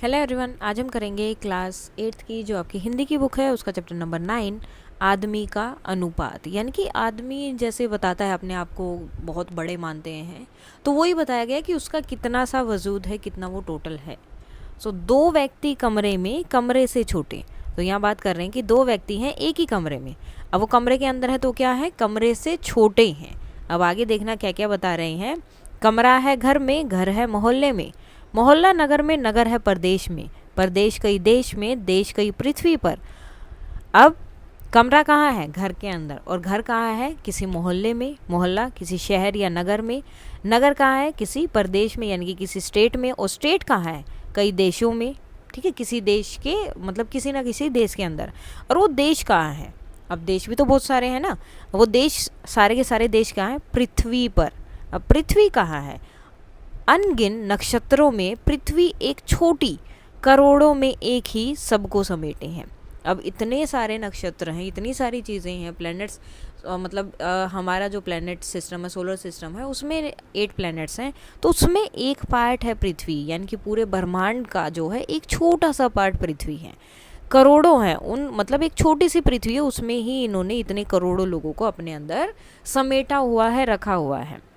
Hello everyone, आज हम करेंगे क्लास 8th की जो आपकी हिंदी की बुक है उसका चैप्टर नंबर 9 आदमी का अनुपात। यानी कि आदमी जैसे बताता है अपने आप को बहुत बड़े मानते हैं, तो वही बताया गया कि उसका कितना सा वजूद है, कितना वो टोटल है। दो व्यक्ति कमरे में, कमरे से छोटे। तो यहाँ बात कर रहे हैं कि दो व्यक्ति हैं एक ही कमरे में। अब वो कमरे के अंदर है तो क्या है, कमरे से छोटे हैं। अब आगे देखना क्या क्या बता रहे हैं। कमरा है घर में, घर है मोहल्ले में, मोहल्ला नगर में, नगर है प्रदेश में, प्रदेश कई देश में, देश कई पृथ्वी पर। अब कमरा कहाँ है, घर के अंदर, और घर कहाँ है, किसी मोहल्ले में, मोहल्ला किसी शहर या नगर में, नगर कहाँ है, किसी प्रदेश में यानी कि किसी स्टेट में, और स्टेट कहाँ है, कई देशों में। ठीक है, किसी देश के मतलब किसी ना किसी देश के अंदर। और वो देश कहाँ है, अब देश भी तो बहुत सारे हैं ना, वो देश सारे के सारे देश कहाँ हैं, पृथ्वी पर। अब पृथ्वी कहाँ है, अनगिन नक्षत्रों में पृथ्वी एक छोटी, करोड़ों में एक ही सबको समेटे हैं। अब इतने सारे नक्षत्र हैं, इतनी सारी चीज़ें हैं, प्लैनेट्स, मतलब हमारा जो प्लैनेट सिस्टम है, सोलर सिस्टम है, उसमें 8 प्लैनेट्स हैं। तो उसमें एक पार्ट है पृथ्वी, यानी कि पूरे ब्रह्मांड का जो है एक छोटा सा पार्ट पृथ्वी है। करोड़ों हैं उन, मतलब एक छोटी सी पृथ्वी है, उसमें ही इन्होंने इतने करोड़ों लोगों को अपने अंदर समेटा हुआ है, रखा हुआ है।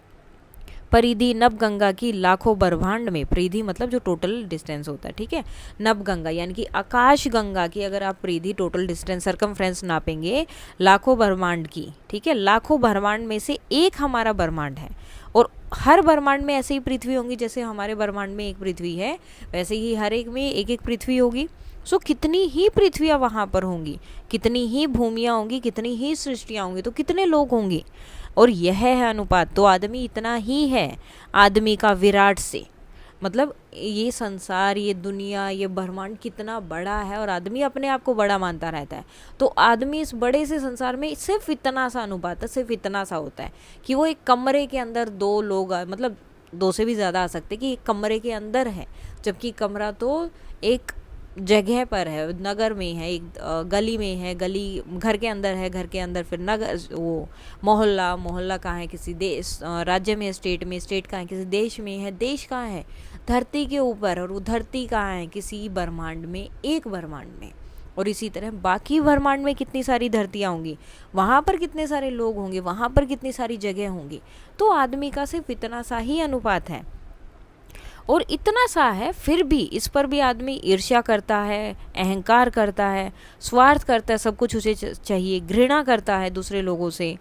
परिधि नभ गंगा की लाखों ब्रह्मांड में, परिधि मतलब जो टोटल डिस्टेंस होता है, ठीक है। नभ गंगा यानी कि आकाश गंगा की अगर आप परिधि टोटल डिस्टेंस सरकमफ्रेंस नापेंगे लाखों ब्रह्मांड की, ठीक है, लाखों ब्रह्मांड में से एक हमारा ब्रह्मांड है। और हर ब्रह्मांड में ऐसे ही पृथ्वी होंगी, जैसे हमारे ब्रह्मांड में एक पृथ्वी है वैसे ही हर एक में एक एक पृथ्वी होगी। कितनी ही पृथ्वियाँ वहाँ पर होंगी, कितनी ही भूमियाँ होंगी, कितनी ही सृष्टियाँ होंगी, तो कितने लोग होंगे। और यह है अनुपात। तो आदमी इतना ही है, आदमी का विराट से मतलब ये संसार, ये दुनिया, ये ब्रह्मांड कितना बड़ा है, और आदमी अपने आप को बड़ा मानता रहता है। तो आदमी इस बड़े से संसार में सिर्फ इतना सा अनुपात है, सिर्फ इतना सा होता है कि वो एक कमरे के अंदर दो लोग, मतलब दो से भी ज़्यादा आ सकते कि एक कमरे के अंदर है, जबकि कमरा तो एक जगह पर है, नगर में है, एक गली में है, गली घर के अंदर है, घर के अंदर फिर नगर, वो मोहल्ला, मोहल्ला कहाँ है, किसी देश राज्य में, स्टेट में, स्टेट कहाँ है, किसी देश में है, देश कहाँ है, धरती के ऊपर, और वो धरती कहाँ है, किसी ब्रह्मांड में, एक ब्रह्मांड में। और इसी तरह बाकी ब्रह्मांड में कितनी सारी धरतियाँ होंगी, वहाँ पर कितने सारे लोग होंगे, वहाँ पर कितनी सारी जगह होंगी। तो आदमी का सिर्फ इतना सा ही अनुपात है, और इतना सा है, फिर भी इस पर भी आदमी ईर्ष्या करता है, अहंकार करता है, स्वार्थ करता है, सब कुछ उसे चाहिए, घृणा करता है दूसरे लोगों से,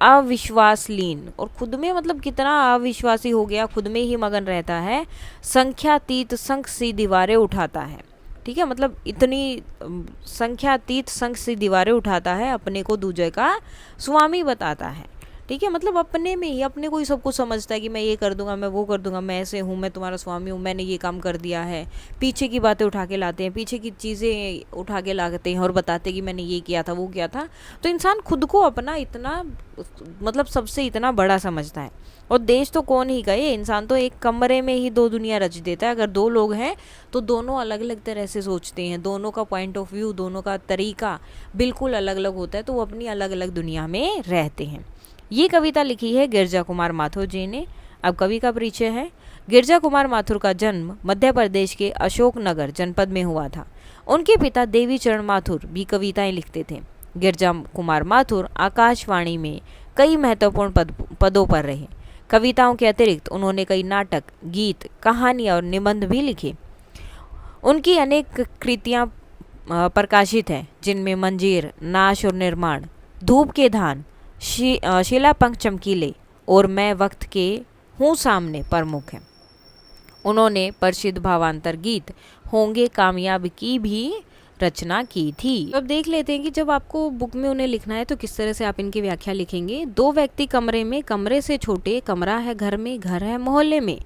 अविश्वास लीन, और खुद में मतलब कितना अविश्वासी हो गया, खुद में ही मगन रहता है, संख्यातीत संख सी दीवारें उठाता है। ठीक है, मतलब इतनी संख्यातीत संख सी दीवारें उठाता है, अपने को दूसरे का स्वामी बताता है। ठीक है, मतलब अपने में ही, अपने को ही सब कुछ समझता है कि मैं ये कर दूंगा, मैं वो कर दूंगा, मैं ऐसे हूँ, मैं तुम्हारा स्वामी हूँ, मैंने ये काम कर दिया है। पीछे की बातें उठा के लाते हैं, पीछे की चीज़ें उठा के लाते हैं और बताते हैं कि मैंने ये किया था, वो किया था। तो इंसान खुद को अपना इतना मतलब सबसे इतना बड़ा समझता है। और देश तो कौन ही कहे, इंसान तो एक कमरे में ही दो दुनिया रच देता है। अगर दो लोग हैं तो दोनों अलग अलग तरह से सोचते हैं, दोनों का पॉइंट ऑफ व्यू, दोनों का तरीका बिल्कुल अलग अलग होता है, तो वो अपनी अलग अलग दुनिया में रहते हैं। ये कविता लिखी है गिरजा कुमार माथुर जी ने। अब कवि का परिचय है। गिरजा कुमार माथुर का जन्म मध्य प्रदेश के अशोकनगर जनपद में हुआ था। उनके पिता देवी चरण माथुर भी कविताएं लिखते थे। गिरजा कुमार माथुर आकाशवाणी में कई महत्वपूर्ण पदों पर रहे। कविताओं के अतिरिक्त उन्होंने कई नाटक, गीत, कहानियाँ और निबंध भी लिखे। उनकी अनेक कृतियाँ प्रकाशित हैं, जिनमें मंजीर, नाश और निर्माण, धूप के धान, शिलापंख चमकीले और मैं वक्त के हूँ सामने प्रमुख हैं। उन्होंने प्रसिद्ध भावांतर गीत होंगे कामयाब की भी रचना की थी। अब देख लेते हैं कि जब आपको बुक में उन्हें लिखना है तो किस तरह से आप इनकी व्याख्या लिखेंगे। दो व्यक्ति कमरे में, कमरे से छोटे, कमरा है घर में, घर है मोहल्ले में,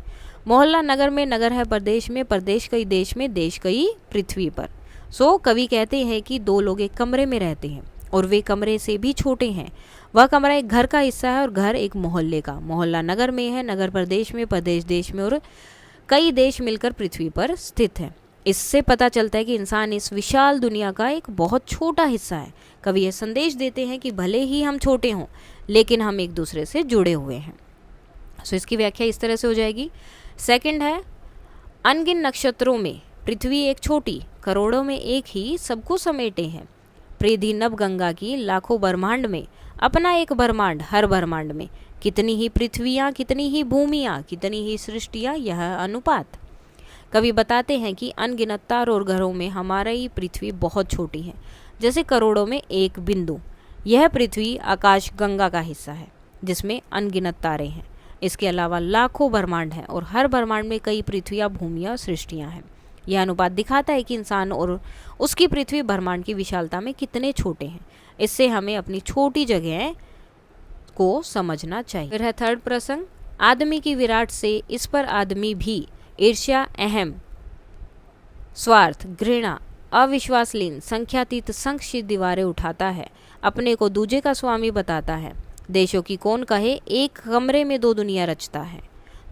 मोहल्ला नगर में, नगर है प्रदेश में, प्रदेश कई देश में, देश कई पृथ्वी पर। कवि कहते हैं कि दो लोग एक कमरे में रहते हैं और वे कमरे से भी छोटे हैं। वह कमरा एक घर का हिस्सा है और घर एक मोहल्ले का, मोहल्ला नगर में है, नगर प्रदेश में, प्रदेश देश में, और कई देश मिलकर पृथ्वी पर स्थित है। इससे पता चलता है कि इंसान इस विशाल दुनिया का एक बहुत छोटा हिस्सा है। कवि यह संदेश देते हैं कि भले ही हम छोटे हों, लेकिन हम एक दूसरे से जुड़े हुए हैं। इसकी व्याख्या इस तरह से हो जाएगी। सेकंड है, अनगिन नक्षत्रों में पृथ्वी एक छोटी, करोड़ों में एक ही सबको समेटे हैं। प्रेधी नभ गंगा की लाखों ब्रह्मांड में अपना एक ब्रह्मांड, हर ब्रह्मांड में कितनी ही पृथ्वियाँ, कितनी ही भूमियाँ, कितनी ही सृष्टियाँ, यह अनुपात। कवि बताते हैं कि अनगिनत तारों और ग्रहों में हमारा ही पृथ्वी बहुत छोटी है, जैसे करोड़ों में एक बिंदु। यह पृथ्वी आकाश गंगा का हिस्सा है जिसमें अनगिनत तारे हैं। इसके अलावा लाखों ब्रह्मांड हैं और हर ब्रह्मांड में कई पृथ्वियाँ, भूमियाँ, सृष्टियाँ हैं। यह अनुपात दिखाता है कि इंसान और उसकी पृथ्वी ब्रह्मांड की विशालता में कितने छोटे हैं। इससे हमें अपनी छोटी जगह को समझना चाहिए। फिर है थर्ड प्रसंग, आदमी की विराट से इस पर आदमी भी ईर्ष्या, अहम, स्वार्थ, घृणा, अविश्वास लीन, संख्यातीत संक्षिप्त दीवारें उठाता है, अपने को दूजे का स्वामी बताता है। देशों की कौन कहे, एक कमरे में दो दुनिया रचता है।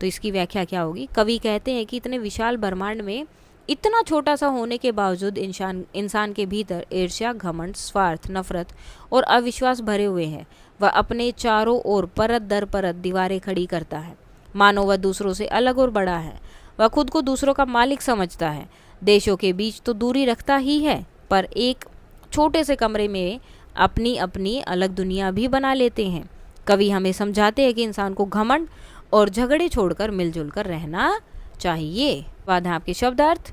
तो इसकी व्याख्या क्या होगी? कवि कहते हैं कि इतने विशाल ब्रह्मांड में इतना छोटा सा होने के बावजूद इंसान के भीतर ईर्ष्या, घमंड, स्वार्थ, नफरत और अविश्वास भरे हुए हैं। वह अपने चारों ओर परत दर परत दीवारें खड़ी करता है, मानो वह दूसरों से अलग और बड़ा है। वह खुद को दूसरों का मालिक समझता है। देशों के बीच तो दूरी रखता ही है, पर एक छोटे से कमरे में अपनी अपनी अलग दुनिया भी बना लेते हैं। कवि हमें समझाते हैं कि इंसान को घमंड और झगड़े छोड़कर मिलजुल कर रहना चाहिए। बाद है आपके शब्दार्थ।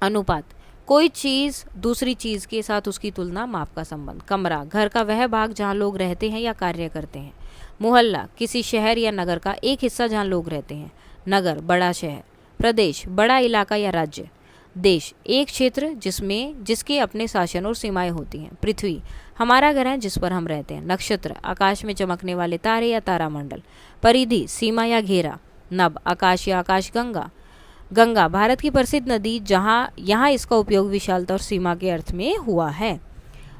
अनुपात, कोई चीज़ दूसरी चीज़ के साथ उसकी तुलना, माप का संबंध। कमरा, घर का वह भाग जहाँ लोग रहते हैं या कार्य करते हैं। मोहल्ला, किसी शहर या नगर का एक हिस्सा जहाँ लोग रहते हैं। नगर, बड़ा शहर। प्रदेश, बड़ा इलाका या राज्य। देश, एक क्षेत्र जिसके अपने शासन और सीमाएं होती हैं। पृथ्वी, हमारा ग्रह जिस पर हम रहते हैं। नक्षत्र, आकाश में चमकने वाले तारे या तारामंडल। परिधि, सीमा या घेरा। नभ, आकाश या आकाशगंगा। गंगा, भारत की प्रसिद्ध नदी यहाँ इसका उपयोग विशालता और सीमा के अर्थ में हुआ है।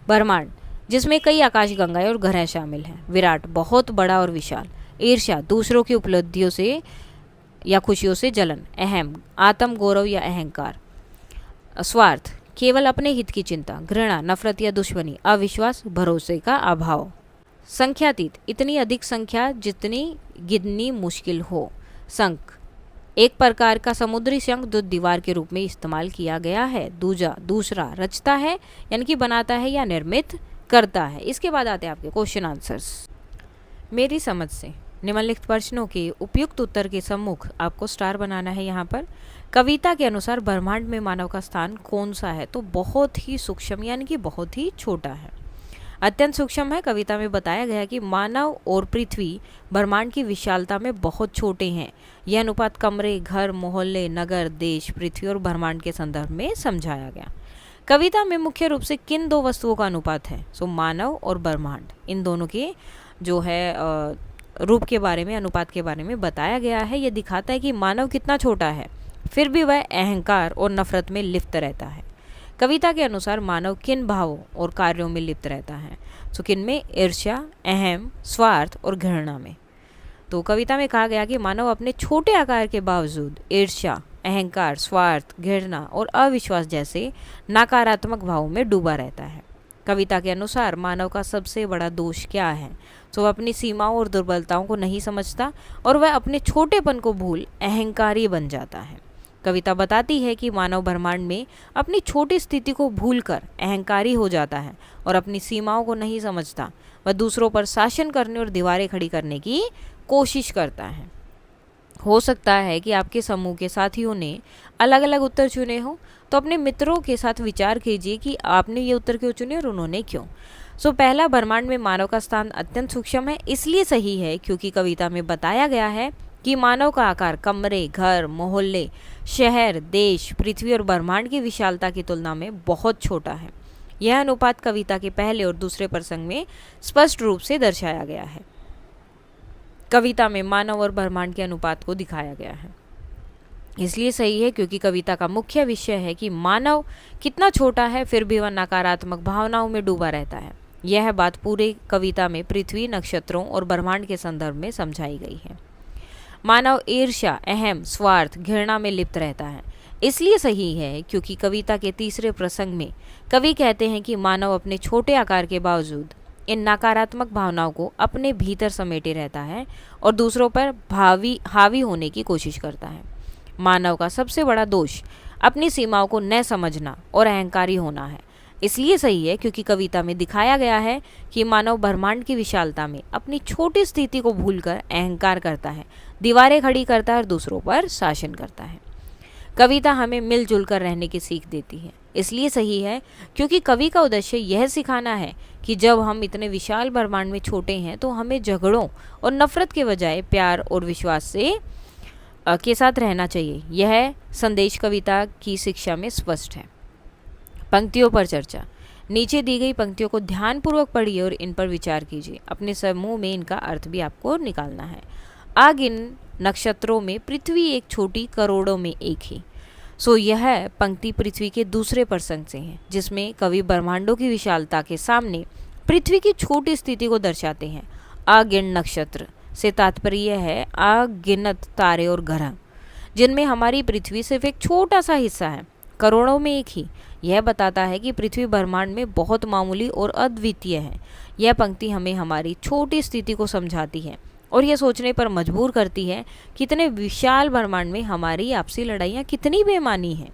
ब्रह्मांड, जिसमें कई आकाश गंगाएं और ग्रह शामिल हैं। विराट, बहुत बड़ा और विशाल। ईर्ष्या, दूसरों की उपलब्धियों से या खुशियों से जलन। अहम, आत्म गौरव या अहंकार। स्वार्थ, केवल अपने हित की चिंता। घृणा, नफरत या दुश्मनी। अविश्वास, भरोसे का अभाव। संख्यातीत, इतनी अधिक संख्या जितनी गिननी मुश्किल हो। शंख, एक प्रकार का समुद्री शंख जो दीवार के रूप में इस्तेमाल किया गया है। दूसरा, रचता है यानी कि बनाता है या निर्मित करता है। इसके बाद आते हैं आपके क्वेश्चन आंसर्स। मेरी समझ से निम्नलिखित प्रश्नों के उपयुक्त उत्तर के सम्मुख आपको स्टार बनाना है। यहाँ पर कविता के अनुसार ब्रह्मांड में मानव का स्थान कौन सा है? तो बहुत ही सूक्ष्म यानी कि बहुत ही छोटा है, अत्यंत सूक्ष्म है। कविता में बताया गया कि मानव और पृथ्वी ब्रह्मांड की विशालता में बहुत छोटे हैं। यह अनुपात कमरे, घर, मोहल्ले, नगर, देश, पृथ्वी और ब्रह्मांड के संदर्भ में समझाया गया। कविता में मुख्य रूप से किन दो वस्तुओं का अनुपात है? सो मानव और ब्रह्मांड, इन दोनों के जो है रूप के बारे में, अनुपात के बारे में बताया गया है। यह दिखाता है कि मानव कितना छोटा है, फिर भी वह अहंकार और नफरत में लिप्त रहता है। कविता के अनुसार मानव किन भावों और कार्यों में लिप्त रहता है? सो किन में? ईर्ष्या, अहम, स्वार्थ और घृणा में। तो कविता में कहा गया कि मानव अपने छोटे आकार के बावजूद ईर्ष्या, अहंकार, स्वार्थ, घृणा और अविश्वास जैसे नकारात्मक भावों में डूबा रहता है। कविता के अनुसार मानव का सबसे बड़ा दोष क्या है? तो वह अपनी सीमाओं और दुर्बलताओं को नहीं समझता और वह अपने छोटेपन को भूल अहंकारी बन जाता है। कविता बताती है कि मानव ब्रह्मांड में अपनी छोटी स्थिति को भूलकर अहंकारी हो जाता है और अपनी सीमाओं को नहीं समझता। वह दूसरों पर शासन करने और दीवारें खड़ी करने की कोशिश करता है। हो सकता है कि आपके समूह के साथियों ने अलग अलग उत्तर चुने हों, तो अपने मित्रों के साथ विचार कीजिए कि आपने ये उत्तर क्यों चुने और उन्होंने क्यों। सो पहला, ब्रह्मांड में मानव का स्थान अत्यंत सूक्ष्म है, इसलिए सही है क्योंकि कविता में बताया गया है कि मानव का आकार कमरे, घर, मोहल्ले, शहर, देश, पृथ्वी और ब्रह्मांड की विशालता की तुलना में बहुत छोटा है। यह अनुपात कविता के पहले और दूसरे प्रसंग में स्पष्ट रूप से दर्शाया गया है। कविता में मानव और ब्रह्मांड के अनुपात को दिखाया गया है, इसलिए सही है क्योंकि कविता का मुख्य विषय है कि मानव कितना छोटा है, फिर भी वह नकारात्मक भावनाओं में डूबा रहता है। यह बात पूरे कविता में पृथ्वी, नक्षत्रों और ब्रह्मांड के संदर्भ में समझाई गई है। मानव ईर्ष्या, अहम, स्वार्थ, घृणा में लिप्त रहता है, इसलिए सही है क्योंकि कविता के तीसरे प्रसंग में कवि कहते हैं कि मानव अपने छोटे आकार के बावजूद इन नकारात्मक भावनाओं को अपने भीतर समेटे रहता है और दूसरों पर हावी होने की कोशिश करता है। मानव का सबसे बड़ा दोष अपनी सीमाओं को न समझना और अहंकारी होना है। इसलिए सही है क्योंकि कविता में दिखाया गया है कि मानव ब्रह्मांड की विशालता में अपनी छोटी स्थिति को भूलकर अहंकार करता है, दीवारें खड़ी करता है और दूसरों पर शासन करता है। कविता हमें मिलजुल कर रहने की सीख देती है। इसलिए सही है क्योंकि कवि का उद्देश्य यह सिखाना है कि जब हम इतने विशाल ब्रह्मांड में छोटे हैं तो हमें झगड़ों और नफरत के बजाय प्यार और विश्वास से के साथ रहना चाहिए। यह संदेश कविता की शिक्षा में स्पष्ट है। पंक्तियों पर चर्चा। नीचे दी गई पंक्तियों को ध्यानपूर्वक पढ़िए और इन पर विचार कीजिए। अपने समूह में इनका अर्थ भी आपको निकालना है। आग इन नक्षत्रों में पृथ्वी एक छोटी, करोड़ों में एक ही। यह पंक्ति पृथ्वी के दूसरे प्रसंग से है जिसमें कवि ब्रह्मांडों की विशालता के सामने पृथ्वी की छोटी स्थिति को दर्शाते हैं। अगिन नक्षत्र से तात्पर्य है अगिनत तारे और ग्रह जिनमें हमारी पृथ्वी सिर्फ एक छोटा सा हिस्सा है, करोड़ों में एक ही। यह बताता है कि पृथ्वी ब्रह्मांड में बहुत मामूली और अद्वितीय है। यह पंक्ति हमें हमारी छोटी स्थिति को समझाती है और यह सोचने पर मजबूर करती है कि इतने विशाल ब्रह्मांड में हमारी आपसी लड़ाइयाँ कितनी बेमानी हैं।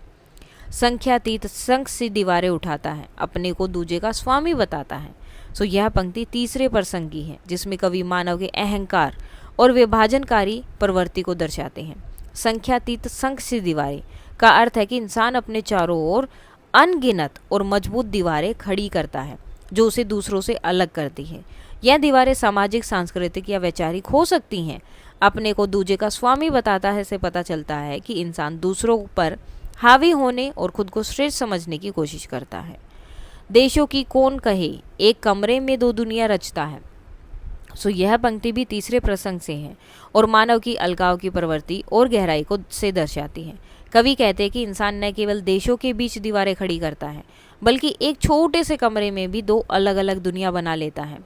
संख्यातीत संख से दीवारें उठाता है, अपने को दूजे का स्वामी बताता है। यह पंक्ति तीसरे प्रसंग की है जिसमें कवि मानव के अहंकार और विभाजनकारी प्रवृत्ति को दर्शाते हैं। संख्यातीत संख से दीवारें का अर्थ है कि इंसान अपने चारों ओर अनगिनत और मजबूत दीवारें खड़ी करता है जो उसे दूसरों से अलग करती है। यह दीवारें सामाजिक, सांस्कृतिक या वैचारिक हो सकती हैं। अपने को दूजे का स्वामी बताता है से पता चलता है कि इंसान दूसरों पर हावी होने और खुद को श्रेष्ठ समझने की कोशिश करता है। देशों की कौन कहे, एक कमरे में दो दुनिया रचता है। यह पंक्ति भी तीसरे प्रसंग से है और मानव की अलगाव की प्रवृत्ति और गहराई को से दर्शाती है। कवि कहते हैं कि इंसान न केवल देशों के बीच दीवारें खड़ी करता है बल्कि एक छोटे से कमरे में भी दो अलग अलग दुनिया बना लेता है।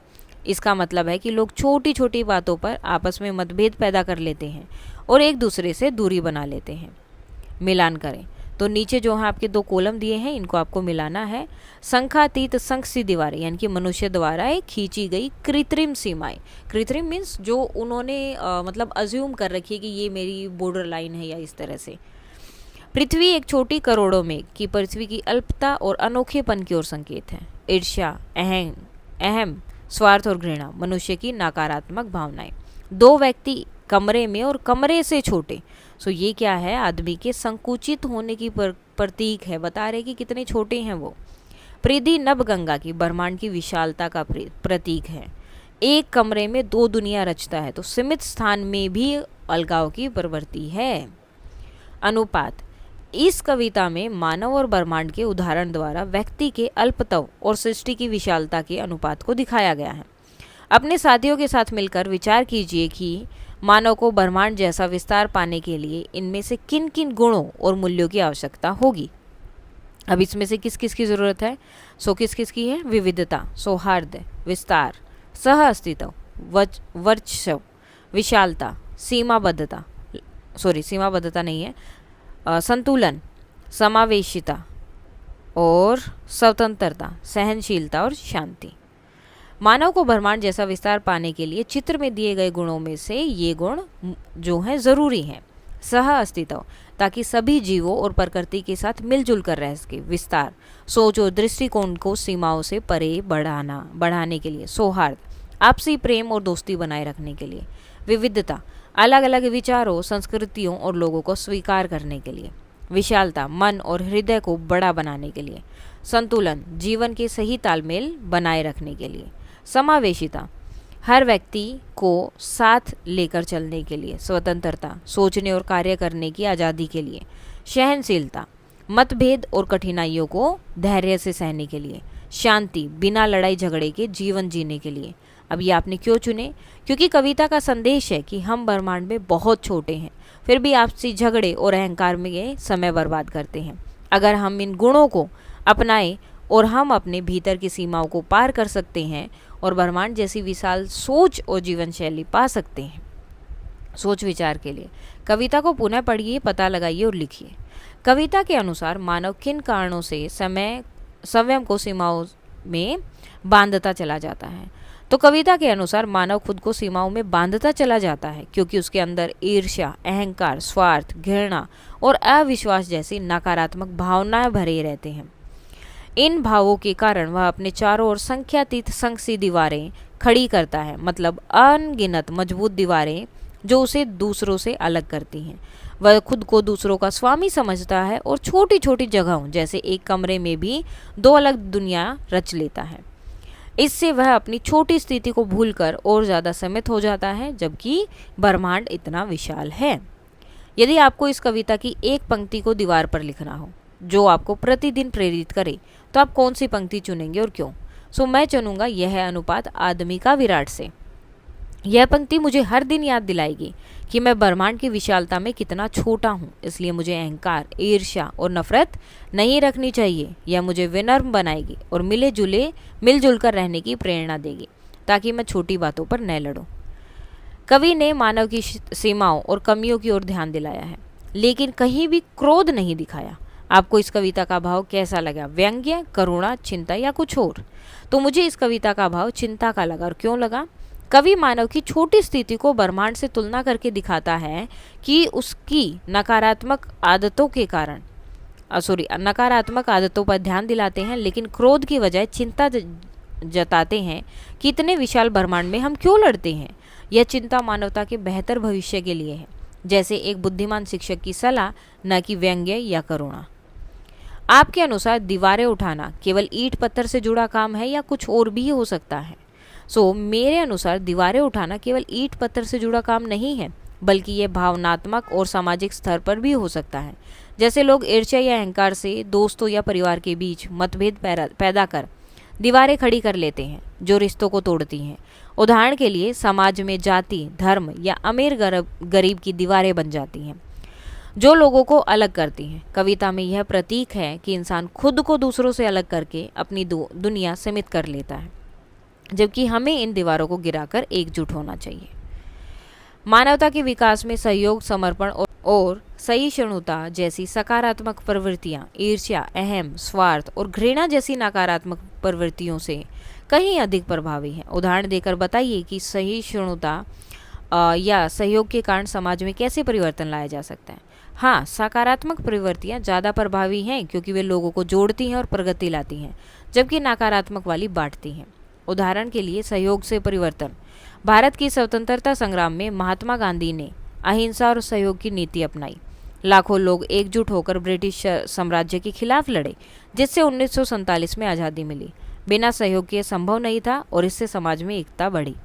इसका मतलब है कि लोग छोटी छोटी बातों पर आपस में मतभेद पैदा कर लेते हैं और एक दूसरे से दूरी बना लेते हैं। मिलान करें तो नीचे जो है आपके दो कॉलम दिए हैं, इनको आपको मिलाना है। संख्यातीत संख सी दीवारें यानी कि मनुष्य द्वारा एक खींची गई कृत्रिम सीमाएं। कृत्रिम मीन्स जो उन्होंने मतलब अज्यूम कर रखी है कि ये मेरी बॉर्डर लाइन है या इस तरह से। पृथ्वी एक छोटी, करोड़ों में की पृथ्वी की अल्पता और अनोखेपन की ओर संकेत है। ईर्ष्या, अहम, स्वार्थ और घृणा मनुष्य की नकारात्मक भावनाएं। दो व्यक्ति कमरे में और कमरे से छोटे। ये क्या है, आदमी के संकुचित होने की प्रतीक है, बता रहे कि कितने छोटे हैं वो। परिधि नभ गंगा की ब्रह्मांड की विशालता का प्रतीक है। एक कमरे में दो दुनिया रचता है तो सीमित स्थान में भी अलगाव की प्रवृत्ति है। अनुपात। इस कविता में मानव और ब्रह्मांड के उदाहरण द्वारा व्यक्ति के अल्पत्व और सृष्टि की विशालता के अनुपात को दिखाया गया है। अपने साथियों के साथ मिलकर विचार कीजिए कि मानव को ब्रह्मांड जैसा विस्तार पाने के लिए इनमें से किन किन गुणों और मूल्यों की आवश्यकता होगी। अब इसमें से किस किस की जरूरत है? किस किस की है? विविधता, सौहार्द, विस्तार, सह अस्तित्व, वर्चस्व, विशालता, सीमाबद्धता नहीं है, संतुलन, समावेशिता और स्वतंत्रता, सहनशीलता और शांति। मानव को ब्रह्मांड जैसा विस्तार पाने के लिए चित्र में दिए गए गुणों में से ये गुण जो हैं जरूरी हैं। सह अस्तित्व, ताकि सभी जीवों और प्रकृति के साथ मिलजुल कर रह सके। विस्तार, सोच और दृष्टिकोण को सीमाओं से परे बढ़ाने के लिए। सौहार्द, आपसी प्रेम और दोस्ती बनाए रखने के लिए। विविधता, अलग अलग विचारों, संस्कृतियों और लोगों को स्वीकार करने के लिए। विशालता, मन और हृदय को बड़ा बनाने के लिए। संतुलन, जीवन के सही तालमेल बनाए रखने के लिए। समावेशिता, हर व्यक्ति को साथ लेकर चलने के लिए। स्वतंत्रता, सोचने और कार्य करने की आज़ादी के लिए। सहनशीलता, मतभेद और कठिनाइयों को धैर्य से सहने के लिए। शांति, बिना लड़ाई झगड़े के जीवन जीने के लिए। अब ये आपने क्यों चुने? क्योंकि कविता का संदेश है कि हम ब्रह्मांड में बहुत छोटे हैं, फिर भी आपसी झगड़े और अहंकार में समय बर्बाद करते हैं। अगर हम इन गुणों को अपनाएं और हम अपने भीतर की सीमाओं को पार कर सकते हैं और ब्रह्मांड जैसी विशाल सोच और जीवन शैली पा सकते हैं। सोच विचार के लिए कविता को पुनः पढ़िए, पता लगाइए और लिखिए। कविता के अनुसार मानव किन कारणों से संयम को सीमाओं में बांधता चला जाता है। तो कविता के अनुसार मानव खुद को सीमाओं में बांधता चला जाता है क्योंकि उसके अंदर ईर्ष्या, अहंकार, स्वार्थ, घृणा और अविश्वास जैसी नकारात्मक भावनाएं भरे रहते हैं। इन भावों के कारण वह अपने चारों ओर संख्यातीत संगसी दीवारें खड़ी करता है, मतलब अनगिनत मजबूत दीवारें जो उसे दूसरों से अलग करती हैं। वह खुद को दूसरों का स्वामी समझता है और छोटी छोटी जगहों जैसे एक कमरे में भी दो अलग दुनिया रच लेता है। इससे वह अपनी छोटी स्थिति को भूलकर और ज़्यादा सीमित हो जाता है, जबकि ब्रह्मांड इतना विशाल है। यदि आपको इस कविता की एक पंक्ति को दीवार पर लिखना हो जो आपको प्रतिदिन प्रेरित करे, तो आप कौन सी पंक्ति चुनेंगे और क्यों? मैं चुनूंगा, यह है अनुपात आदमी का विराट से। यह पंक्ति मुझे हर दिन याद दिलाएगी कि मैं ब्रह्मांड की विशालता में कितना छोटा हूँ, इसलिए मुझे अहंकार, ईर्ष्या और नफरत नहीं रखनी चाहिए। यह मुझे विनम्र बनाएगी और मिलजुल कर रहने की प्रेरणा देगी, ताकि मैं छोटी बातों पर न लड़ूं। कवि ने मानव की सीमाओं और कमियों की ओर ध्यान दिलाया है, लेकिन कहीं भी क्रोध नहीं दिखाया। आपको इस कविता का भाव कैसा लगा? व्यंग्य, करुणा, चिंता या कुछ और? तो मुझे इस कविता का भाव चिंता का लगा। और क्यों लगा? कवि मानव की छोटी स्थिति को ब्रह्मांड से तुलना करके दिखाता है कि उसकी नकारात्मक आदतों पर ध्यान दिलाते हैं, लेकिन क्रोध की बजाय चिंता जताते हैं कि इतने विशाल ब्रह्मांड में हम क्यों लड़ते हैं। यह चिंता मानवता के बेहतर भविष्य के लिए है, जैसे एक बुद्धिमान शिक्षक की सलाह, न कि व्यंग्य या करुणा। आपके अनुसार दीवारें उठाना केवल ईंट पत्थर से जुड़ा काम है या कुछ और भी हो सकता है? मेरे अनुसार दीवारें उठाना केवल ईंट पत्थर से जुड़ा काम नहीं है, बल्कि यह भावनात्मक और सामाजिक स्तर पर भी हो सकता है। जैसे लोग ईर्ष्या या अहंकार से दोस्तों या परिवार के बीच मतभेद पैदा कर दीवारें खड़ी कर लेते हैं जो रिश्तों को तोड़ती हैं। उदाहरण के लिए समाज में जाति, धर्म या अमीर गरीब की दीवारें बन जाती हैं जो लोगों को अलग करती हैं। कविता में यह प्रतीक है कि इंसान खुद को दूसरों से अलग करके अपनी दुनिया सीमित कर लेता है, जबकि हमें इन दीवारों को गिराकर एकजुट होना चाहिए। मानवता के विकास में सहयोग, समर्पण और सहिष्णुता जैसी सकारात्मक प्रवृत्तियां ईर्ष्या, अहम, स्वार्थ और घृणा जैसी नकारात्मक प्रवृत्तियों से कहीं अधिक प्रभावी हैं। उदाहरण देकर बताइए कि सहिष्णुता या सहयोग के कारण समाज में कैसे परिवर्तन लाया जा सकता है। हाँ, सकारात्मक प्रवृत्तियां ज़्यादा प्रभावी हैं क्योंकि वे लोगों को जोड़ती हैं और प्रगति लाती हैं, जबकि नकारात्मक वाली बांटती हैं। उदाहरण के लिए सहयोग से परिवर्तन। भारत की स्वतंत्रता संग्राम में महात्मा गांधी ने अहिंसा और सहयोग की नीति अपनाई। लाखों लोग एकजुट होकर ब्रिटिश साम्राज्य के खिलाफ लड़े, जिससे 1947 में आज़ादी मिली। बिना सहयोग के संभव नहीं था और इससे समाज में एकता बढ़ी।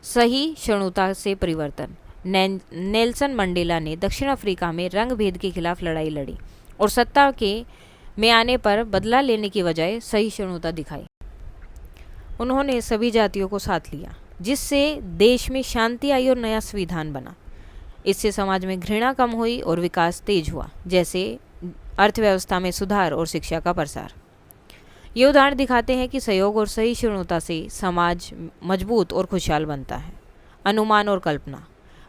सहिष्णुता से परिवर्तन। नेल्सन मंडेला ने दक्षिण अफ्रीका में रंग भेद के खिलाफ लड़ाई लड़ी और सत्ता में आने पर बदला लेने की बजाय सहिष्णुता दिखाई। उन्होंने सभी जातियों को साथ लिया, जिससे देश में शांति आई और नया संविधान बना। इससे समाज में घृणा कम हुई और विकास तेज हुआ, जैसे अर्थव्यवस्था में सुधार और शिक्षा का प्रसार। ये उदाहरण दिखाते हैं कि सहयोग और सहिष्णुता से समाज मजबूत और खुशहाल बनता है। अनुमान और कल्पना।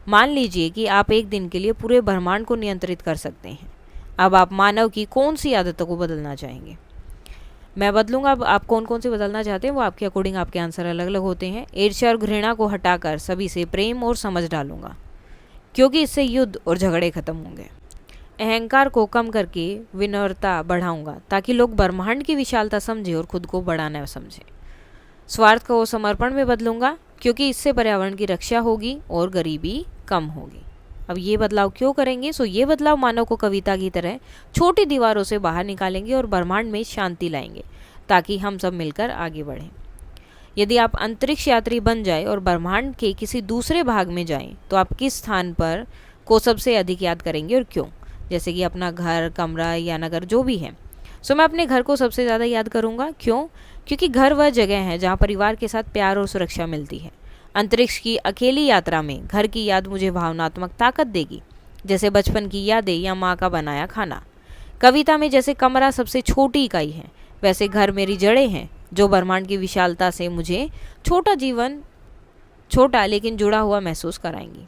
मान लीजिए कि आप एक दिन के लिए पूरे ब्रह्मांड को नियंत्रित कर सकते हैं। अब आप मानव की कौन सी आदतों को बदलना चाहेंगे? मैं बदलूंगा। अब आप कौन कौन से बदलना चाहते हैं वो आपके अकॉर्डिंग आपके आंसर अलग अलग होते हैं। ईर्ष्या और घृणा को हटाकर सभी से प्रेम और समझ डालूंगा, क्योंकि इससे युद्ध और झगड़े खत्म होंगे। अहंकार को कम करके विनम्रता बढ़ाऊंगा, ताकि लोग ब्रह्मांड की विशालता समझे और खुद को बड़ा न समझे। स्वार्थ को समर्पण में बदलूंगा, क्योंकि इससे पर्यावरण की रक्षा होगी और गरीबी कम होगी। अब ये बदलाव क्यों करेंगे? ये बदलाव मानव को कविता की तरह छोटी दीवारों से बाहर निकालेंगे और ब्रह्मांड में शांति लाएंगे, ताकि हम सब मिलकर आगे बढ़ें। यदि आप अंतरिक्ष यात्री बन जाए और ब्रह्मांड के किसी दूसरे भाग में जाएं, तो आप किस स्थान पर को सबसे अधिक याद करेंगे और क्यों? जैसे कि अपना घर, कमरा या नगर जो भी है। मैं अपने घर को सबसे ज़्यादा याद करूँगा। क्यों? क्योंकि घर वह जगह है जहाँ परिवार के साथ प्यार और सुरक्षा मिलती है। अंतरिक्ष की अकेली यात्रा में घर की याद मुझे भावनात्मक ताकत देगी, जैसे बचपन की यादें या माँ का बनाया खाना। कविता में जैसे कमरा सबसे छोटी इकाई है, वैसे घर मेरी जड़ें हैं, जो ब्रह्मांड की विशालता से मुझे छोटा लेकिन जुड़ा हुआ महसूस कराएंगी।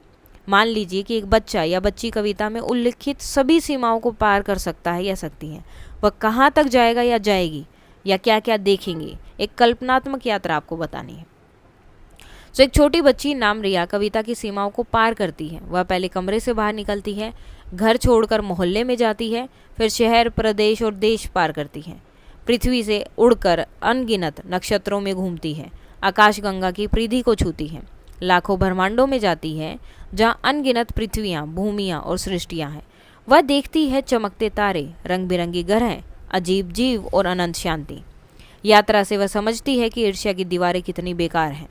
मान लीजिए कि एक बच्चा या बच्ची कविता में उल्लिखित सभी सीमाओं को पार कर सकता है या सकती है। वह कहाँ तक जाएगा या जाएगी या क्या क्या देखेंगे, एक कल्पनात्मक यात्रा आपको बतानी है। एक छोटी बच्ची नाम रिया कविता की सीमाओं को पार करती है। वह पहले कमरे से बाहर निकलती है, घर छोड़कर मोहल्ले में जाती है, फिर शहर, प्रदेश और देश पार करती है। पृथ्वी से उड़कर अनगिनत नक्षत्रों में घूमती है, आकाशगंगा की परिधि को छूती है, लाखों ब्रह्मांडों में जाती है जहाँ अनगिनत पृथ्वियाँ, भूमियाँ और सृष्टियाँ हैं। वह देखती है चमकते तारे, रंग बिरंगी ग्रह, अजीब जीव और अनंत शांति। यात्रा से वह समझती है कि ईर्ष्या की दीवारें कितनी बेकार हैं।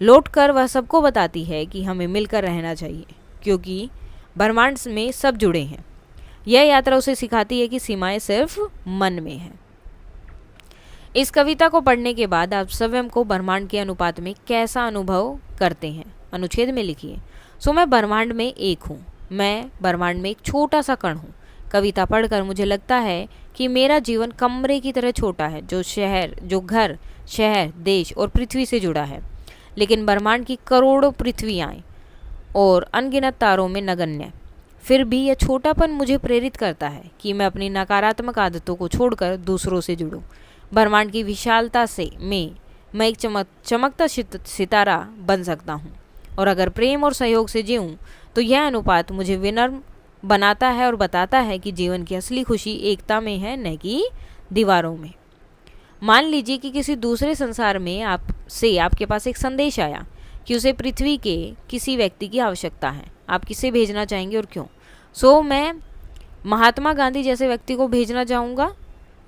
लौटकर वह सबको बताती है कि हमें मिलकर रहना चाहिए, क्योंकि ब्रह्मांड में सब जुड़े हैं। यह यात्रा उसे सिखाती है कि सीमाएं सिर्फ मन में हैं। इस कविता को पढ़ने के बाद आप स्वयं को ब्रह्मांड के अनुपात में कैसा अनुभव करते हैं, अनुच्छेद में लिखिए। मैं ब्रह्मांड में एक हूँ, मैं ब्रह्मांड में एक छोटा सा कण हूँ। कविता पढ़कर मुझे लगता है कि मेरा जीवन कमरे की तरह छोटा है, जो घर, शहर, देश और पृथ्वी से जुड़ा है, लेकिन ब्रह्मांड की करोड़ों पृथ्वियाँ और अनगिनत तारों में नगण्य। फिर भी यह छोटापन मुझे प्रेरित करता है कि मैं अपनी नकारात्मक आदतों को छोड़कर दूसरों से जुड़ूं। ब्रह्मांड की विशालता से मैं एक चमकता सितारा बन सकता हूँ, और अगर प्रेम और सहयोग से जीऊँ तो यह अनुपात मुझे विनम्र बनाता है और बताता है कि जीवन की असली खुशी एकता में है, न कि दीवारों में। मान लीजिए कि किसी दूसरे संसार में आपके पास एक संदेश आया कि उसे पृथ्वी के किसी व्यक्ति की आवश्यकता है। आप किसे भेजना चाहेंगे और क्यों? मैं महात्मा गांधी जैसे व्यक्ति को भेजना चाहूँगा,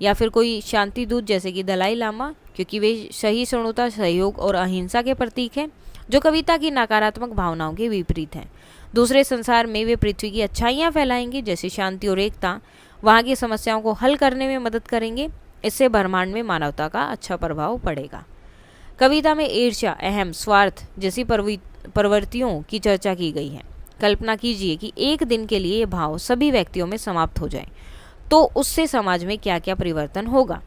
या फिर कोई शांति दूत जैसे कि दलाई लामा, क्योंकि वे सहिष्णुता, सहयोग और अहिंसा के प्रतीक हैं, जो कविता की नकारात्मक भावनाओं के विपरीत हैं। दूसरे संसार में वे पृथ्वी की अच्छाइयाँ फैलाएंगे, जैसे शांति और एकता, वहाँ की समस्याओं को हल करने में मदद करेंगे। इससे ब्रह्मांड में मानवता का अच्छा प्रभाव पड़ेगा। कविता में ईर्ष्या, अहम, स्वार्थ जैसी प्रवृत्तियों की चर्चा की गई है। कल्पना कीजिए कि एक दिन के लिए ये भाव सभी व्यक्तियों में समाप्त हो जाए, तो उससे समाज में क्या क्या परिवर्तन होगा।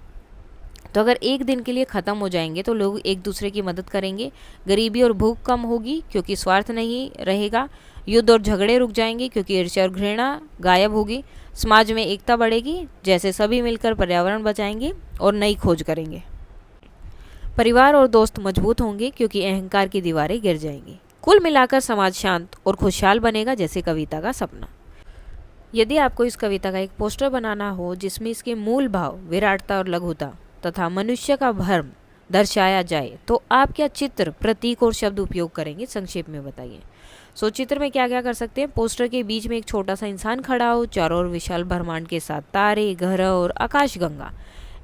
तो अगर एक दिन के लिए ख़त्म हो जाएंगे तो लोग एक दूसरे की मदद करेंगे, गरीबी और भूख कम होगी क्योंकि स्वार्थ नहीं रहेगा, युद्ध और झगड़े रुक जाएंगे क्योंकि ईर्ष्या और घृणा गायब होगी, समाज में एकता बढ़ेगी जैसे सभी मिलकर पर्यावरण बचाएंगे और नई खोज करेंगे, परिवार और दोस्त मजबूत होंगे क्योंकि अहंकार की दीवारें गिर जाएंगी। कुल मिलाकर समाज शांत और खुशहाल बनेगा, जैसे कविता का सपना। यदि आपको इस कविता का एक पोस्टर बनाना हो जिसमें इसके मूल भाव, विराटता और लघुता तथा मनुष्य का भ्रम दर्शाया जाए, तो आप क्या चित्र, प्रतीक और शब्द उपयोग करेंगे, संक्षेप में बताइए। चित्र में क्या क्या कर सकते हैं? पोस्टर के बीच में एक छोटा सा इंसान खड़ा हो, चारों ओर विशाल ब्रह्मांड के साथ तारे, ग्रह और आकाशगंगा।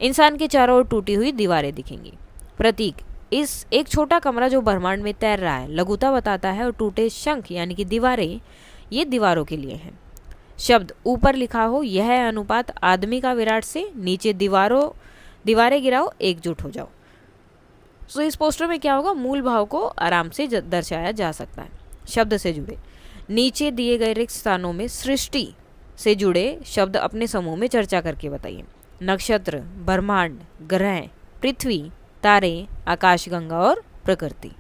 इंसान के चारों ओर टूटी हुई दीवारें दिखेंगी। प्रतीक, इस एक छोटा कमरा जो ब्रह्मांड में तैर रहा है, लघुता बताता है, और टूटे शंख यानी कि दीवारें, ये दीवारों के लिए हैं। शब्द, ऊपर लिखा हो यह है अनुपात आदमी का विराट से, नीचे दीवारें गिराओ, एकजुट हो जाओ। इस पोस्टर में क्या होगा? मूल भाव को आराम से दर्शाया जा सकता है। शब्द से जुड़े, नीचे दिए गए रिक्त स्थानों में सृष्टि से जुड़े शब्द अपने समूह में चर्चा करके बताइए। नक्षत्र, ब्रह्मांड, ग्रह, पृथ्वी, तारे, आकाशगंगा और प्रकृति।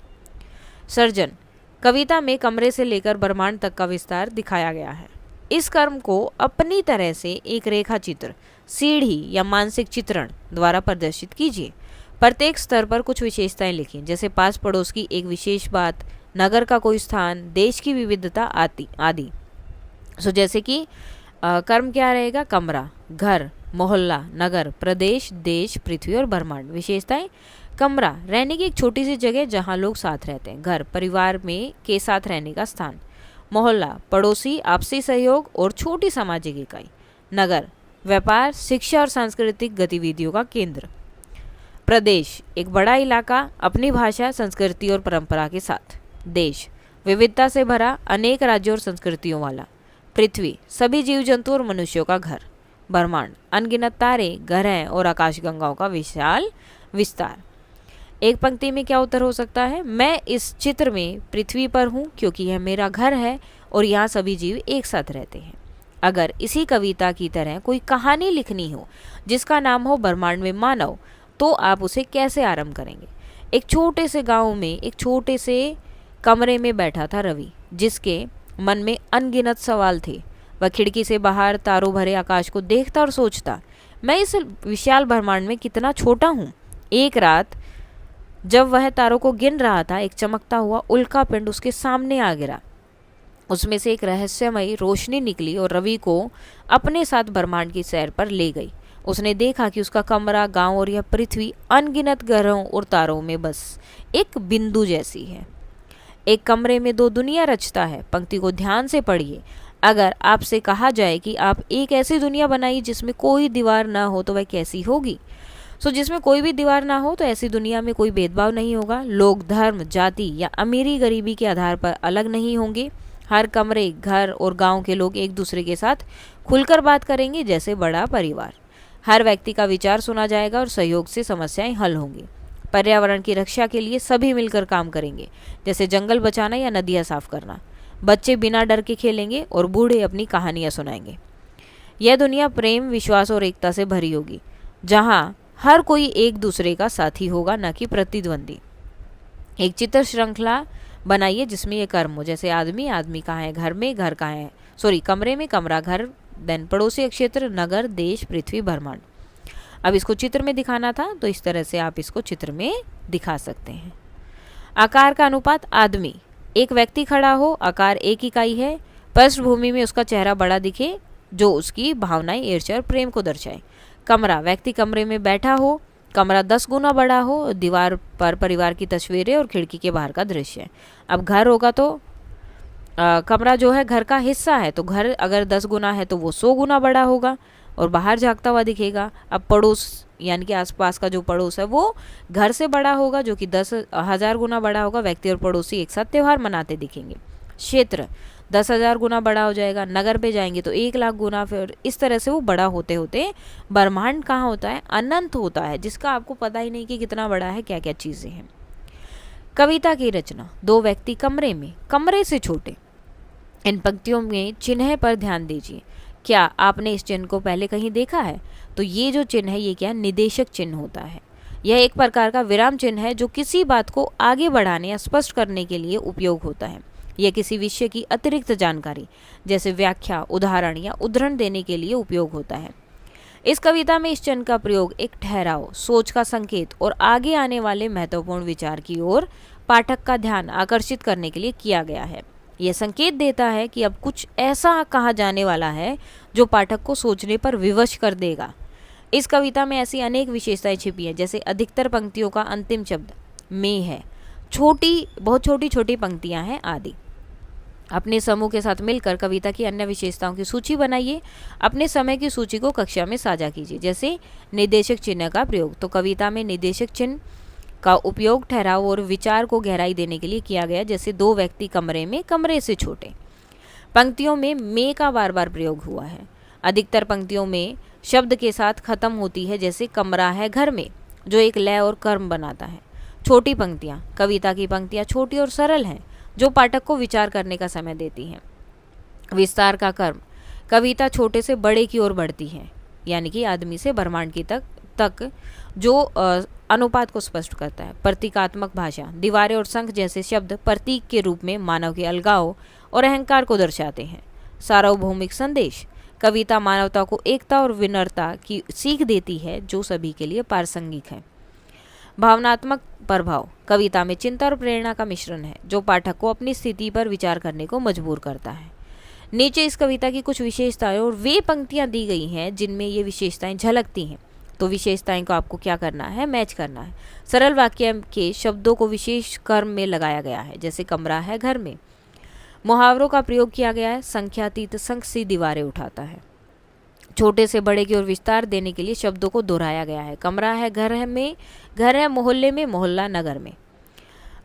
सर्जन, कविता में कमरे से लेकर ब्रह्मांड तक का विस्तार दिखाया गया है। इस कर्म को अपनी तरह से एक रेखा चित्र, सीढ़ी या मानसिक चित्रण द्वारा प्रदर्शित कीजिए। प्रत्येक स्तर पर कुछ विशेषताएं लिखिए, जैसे पास पड़ोस की एक विशेष बात, नगर का कोई स्थान, देश की विविधता आदि। जैसे कि कर्म क्या रहेगा? कमरा, घर, मोहल्ला, नगर, प्रदेश, देश, पृथ्वी और ब्रह्मांड। विशेषताएं: कमरा, रहने की एक छोटी सी जगह जहां लोग साथ रहते हैं। घर, परिवार में के साथ रहने का स्थान। मोहल्ला, पड़ोसी, आपसी सहयोग और छोटी सामाजिक इकाई। नगर, व्यापार, शिक्षा और सांस्कृतिक गतिविधियों का केंद्र। प्रदेश, एक बड़ा इलाका, अपनी भाषा, संस्कृति और परंपरा के साथ। देश, विविधता से भरा, अनेक राज्यों और संस्कृतियों वाला। पृथ्वी, सभी जीव जंतु और मनुष्यों का घर। ब्रह्मांड, अनगिनत तारे, ग्रह और आकाशगंगाओं का विशाल विस्तार। एक पंक्ति में क्या उत्तर हो सकता है? मैं इस चित्र में पृथ्वी पर हूँ क्योंकि यह मेरा घर है और यहाँ सभी जीव एक साथ रहते हैं। अगर इसी कविता की तरह कोई कहानी लिखनी हो जिसका नाम हो ब्रह्मांड में मानव, तो आप उसे कैसे आरंभ करेंगे? एक छोटे से गांव में एक छोटे से कमरे में बैठा था रवि, जिसके मन में अनगिनत सवाल थे। वह खिड़की से बाहर तारों भरे आकाश को देखता और सोचता, मैं इस विशाल ब्रह्मांड में कितना छोटा हूँ। एक रात जब वह तारों को गिन रहा था, एक चमकता हुआ उल्का पिंड उसके सामने आ गिरा। उसमें से एक रहस्यमयी रोशनी निकली और रवि को अपने साथ ब्रह्मांड की सैर पर ले गई। उसने देखा कि उसका कमरा, गांव और यह पृथ्वी अनगिनत ग्रहों और तारों में बस एक बिंदु जैसी है। एक कमरे में दो दुनिया रचता है। पंक्ति को ध्यान से पढ़िए। अगर आपसे कहा जाए कि आप एक ऐसी दुनिया बनाइए जिसमें कोई दीवार ना हो, तो वह कैसी होगी? जिसमें कोई भी दीवार ना हो, तो ऐसी दुनिया में कोई भेदभाव नहीं होगा। लोग धर्म, जाति या अमीरी गरीबी के आधार पर अलग नहीं होंगे। हर कमरे, घर और गांव के लोग एक दूसरे के साथ खुलकर बात करेंगे जैसे बड़ा परिवार। हर व्यक्ति का विचार सुना जाएगा और सहयोग से समस्याएं हल होंगी। पर्यावरण की रक्षा के लिए सभी मिलकर काम करेंगे, जैसे जंगल बचाना या नदियां साफ करना। बच्चे बिना डर के खेलेंगे और बूढ़े अपनी कहानियां सुनाएंगे। यह दुनिया प्रेम, विश्वास और एकता से भरी होगी, जहां हर कोई एक दूसरे का साथी होगा, न कि प्रतिद्वंदी। एक चित्र श्रृंखला बनाइए जिसमें ये कर्म हो, जैसे आदमी, आदमी कहाँ है, घर में, घर कहाँ है, कमरे में, कमरा, घर, देन पड़ोसी क्षेत्र, नगर, देश, पृथ्वी, ब्रह्मांड। अब इसको चित्र में दिखाना था, तो इस तरह से आप इसको चित्र में दिखा सकते हैं। आकार का अनुपात आदमी, एक व्यक्ति खड़ा हो, आकार एक इकाई है, पृष्ठभूमि में उसका चेहरा बड़ा दिखे जो उसकी भावनाएं, ईर्ष्या और प्रेम को दर्शाए। कमरा, व्यक्ति कमरे में बैठा हो, कमरा 10 गुना बड़ा हो, दीवार पर परिवार की तस्वीरें और खिड़की के बाहर का दृश्य। अब घर होगा तो कमरा जो है घर का हिस्सा है, तो घर अगर 10 गुना है तो वो 100 गुना बड़ा होगा और बाहर झांकता हुआ दिखेगा। अब पड़ोस यानी कि आसपास का जो पड़ोस है वो घर से बड़ा होगा, जो कि 10,000 गुना बड़ा होगा। व्यक्ति और पड़ोसी एक साथ त्यौहार मनाते दिखेंगे। क्षेत्र 10,000 गुना बड़ा हो जाएगा। नगर पे जाएंगे तो 1,00,000 गुना, फिर इस तरह से वो बड़ा होते होते ब्रह्मांड कहाँ होता है? अनंत होता है, जिसका आपको पता ही नहीं कि कितना बड़ा है, क्या क्या चीज़ें हैं। कविता की रचना, दो व्यक्ति कमरे में, कमरे से छोटे। इन पंक्तियों में चिन्ह पर ध्यान दीजिए। क्या आपने इस चिन्ह को पहले कहीं देखा है? तो ये जो चिन्ह है ये क्या? निदेशक चिन्ह होता है। यह एक प्रकार का विराम चिन्ह है जो किसी बात को आगे बढ़ाने या स्पष्ट करने के लिए उपयोग होता है। यह किसी विषय की अतिरिक्त जानकारी जैसे व्याख्या, उदाहरण या उद्धरण देने के लिए उपयोग होता है। इस कविता में इस चिन्ह का प्रयोग एक ठहराव, सोच का संकेत और आगे आने वाले महत्वपूर्ण विचार की ओर पाठक का ध्यान आकर्षित करने के लिए किया गया है। यह संकेत देता है कि अब कुछ ऐसा कहा जाने वाला है जो पाठक को सोचने पर विवश कर देगा। इस कविता में ऐसी अनेक विशेषताएं छिपी हैं, जैसे अधिकतर पंक्तियों का अंतिम शब्द में है, बहुत छोटी छोटी पंक्तियां हैं आदि। अपने समूह के साथ मिलकर कविता की अन्य विशेषताओं की सूची बनाइए। अपने समय की सूची को कक्षा में साझा कीजिए। जैसे निर्देशक चिन्ह का प्रयोग, तो कविता में निर्देशक चिन्ह का उपयोग ठहराव और विचार को गहराई देने के लिए किया गया, जैसे दो व्यक्ति कमरे में, कमरे से छोटे। पंक्तियों में का बार बार प्रयोग हुआ है। अधिकतर पंक्तियों में शब्द के साथ खत्म होती है, जैसे कमरा है घर में, जो एक लय और कर्म बनाता है। छोटी पंक्तियाँ, कविता की पंक्तियाँ छोटी और सरल हैं, जो पाठक को विचार करने का समय देती हैं। विस्तार का कर्म, कविता छोटे से बड़े की ओर बढ़ती है, यानी कि आदमी से ब्रह्मांड की तक जो अनुपात को स्पष्ट करता है। प्रतीकात्मक भाषा, दीवारें और शंख जैसे शब्द प्रतीक के रूप में मानव के अलगाव और अहंकार को दर्शाते हैं। सार्वभौमिक संदेश, कविता मानवता को एकता और विनम्रता की सीख देती है, जो सभी के लिए प्रासंगिक है। भावनात्मक प्रभाव, कविता में चिंता और प्रेरणा का मिश्रण है, जो पाठक को अपनी स्थिति पर विचार करने को मजबूर करता है। नीचे इस कविता की कुछ विशेषताएं और वे पंक्तियां दी गई हैं जिनमें ये विशेषताएं झलकती हैं। तो विशेषताएं को आपको क्या करना है? मैच करना है। सरल वाक्य के शब्दों को विशेष कर्म में लगाया गया है, जैसे कमरा है घर में। मुहावरों का प्रयोग किया गया है। संख्यातीत शंख सी दीवारें उठाता है। छोटे से बड़े की ओर विस्तार देने के लिए शब्दों को दोहराया गया है। कमरा है घर में, घर है मोहल्ले में, मोहल्ला नगर में।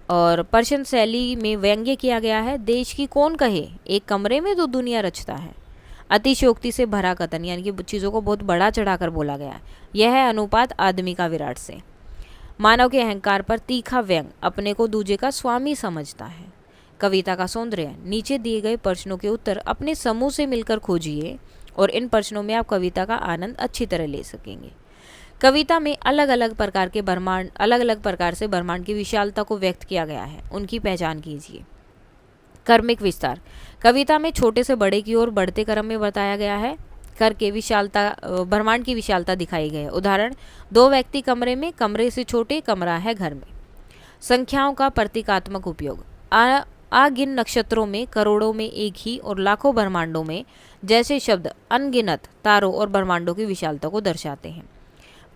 और पर्शियन शैली में व्यंग्य किया गया है। देश की कौन कहे, एक कमरे में दो दुनिया रचता है। अतिशयोक्ति से भरा कथन, यानी कि चीज़ों को बहुत बड़ा चढ़ाकर बोला गया है। यह है अनुपात आदमी का विराट से। मानव के अहंकार पर तीखा व्यंग, अपने को दूजे का स्वामी समझता है। कविता का सौंदर्य, नीचे दिए गए प्रश्नों के उत्तर अपने समूह से मिलकर खोजिए और इन प्रश्नों में आप कविता का आनंद अच्छी तरह ले सकेंगे। कविता में अलग अलग प्रकार से ब्रह्मांड की विशालता को व्यक्त किया गया है, उनकी पहचान कीजिए। कर्मिक विस्तार, कविता में छोटे से बड़े की ओर बढ़ते क्रम में बताया गया है। करके विशालता, ब्रह्मांड की विशालता दिखाई गई है। उदाहरण, दो व्यक्ति कमरे में, कमरे से छोटे, कमरा है घर में। संख्याओं का प्रतीकात्मक उपयोग। अगिन नक्षत्रों में, करोड़ों में एक ही और लाखों ब्रह्मांडों में जैसे शब्द अनगिनत तारों और ब्रह्मांडों की विशालता को दर्शाते हैं।